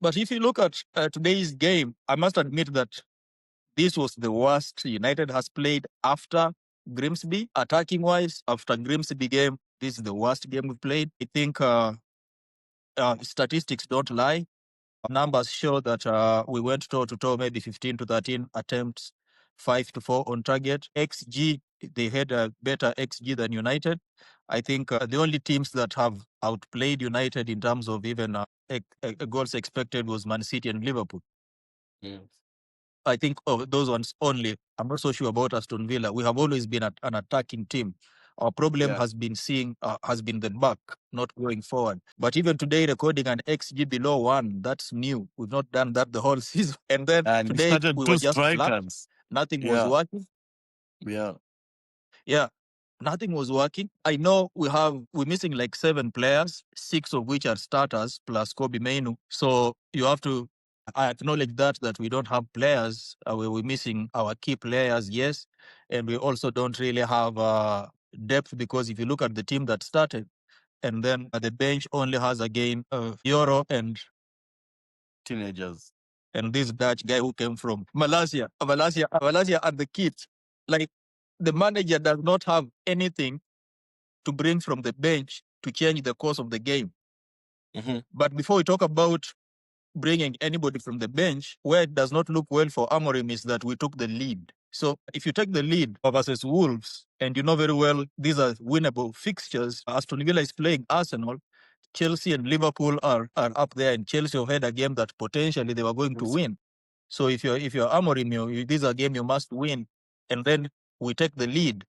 But if you look at today's game, I must admit that this was the worst United has played after Grimsby. Attacking wise, after Grimsby game, this is the worst game we played. I think statistics don't lie. Numbers show that we went toe to toe, maybe 15 to 13 attempts, 5 to 4 on target. XG, they had a better XG than United. I think the only teams that have outplayed United in terms of even goals expected was Man City and Liverpool. I think those ones only. I'm not so sure about Aston Villa. We have always been an attacking team. Our problem has been the back, not going forward. But even today, recording an XG below 1, that's new. We've not done that the whole season. And then today we were just flat. Nothing was working. Yeah, nothing was working. I know we're missing like 7 players, 6 of which are starters plus Kobe Mainu. So you have to. I acknowledge that we don't have players. We're missing our key players, yes, and we also don't really have depth, because if you look at the team that started, and then the bench only has again Euro and teenagers. And this Dutch guy who came from Malaysia are the kids. Like, the manager does not have anything to bring from the bench to change the course of the game. But before we talk about bringing anybody from the bench, where it does not look well for Amorim is that we took the lead. So if you take the lead versus Wolves, and you know very well these are winnable fixtures, Aston Villa is playing Arsenal, Chelsea and Liverpool are up there, and Chelsea have had a game that potentially they were going to win. So if you're Amorim, this is a game you must win, and then we take the lead.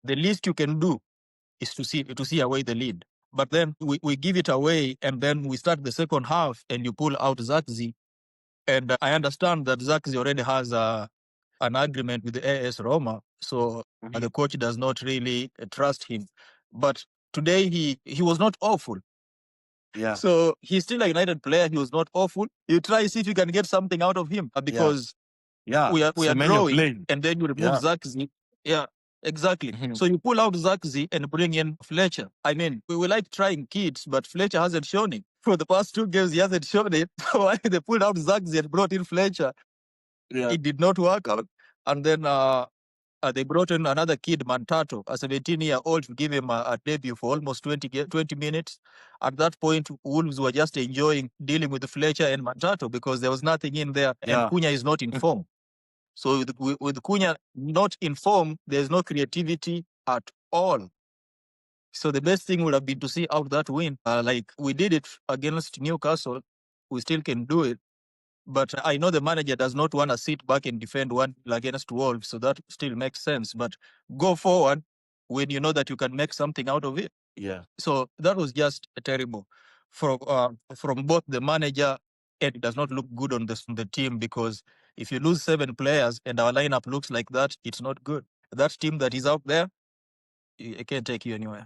The least you can do is to see away the lead. But then we give it away, and then we start the second half, and you pull out Zagzi. And I understand that Zagzi already has an agreement with the AS Roma, so the coach does not really trust him. But today he was not awful. Yeah. So he's still a United player. He was not awful. You try see if you can get something out of him, because we are drawing, and then you remove Zagzi. Yeah, exactly. So you pull out Zagzi and bring in Fletcher. I mean, we like trying kids, but Fletcher hasn't shown it. For the past 2 games, he hasn't shown it. Why they pulled out Zagzi and brought in Fletcher? It did not work out. And then they brought in another kid, Mantato, a 17-year-old, to give him a debut for almost 20 minutes. At that point, Wolves were just enjoying dealing with Fletcher and Mantato because there was nothing in there, and Cunha is not in form. So with Cunha not in form, there's no creativity at all. So the best thing would have been to see out that win. Like we did it against Newcastle, we still can do it. But I know the manager does not want to sit back and defend one against Wolves, so that still makes sense. But go forward when you know that you can make something out of it. Yeah. So that was just terrible from both the manager, and it does not look good on the team, because if you lose 7 players and our lineup looks like that, it's not good. That team that is out there, it can't take you anywhere.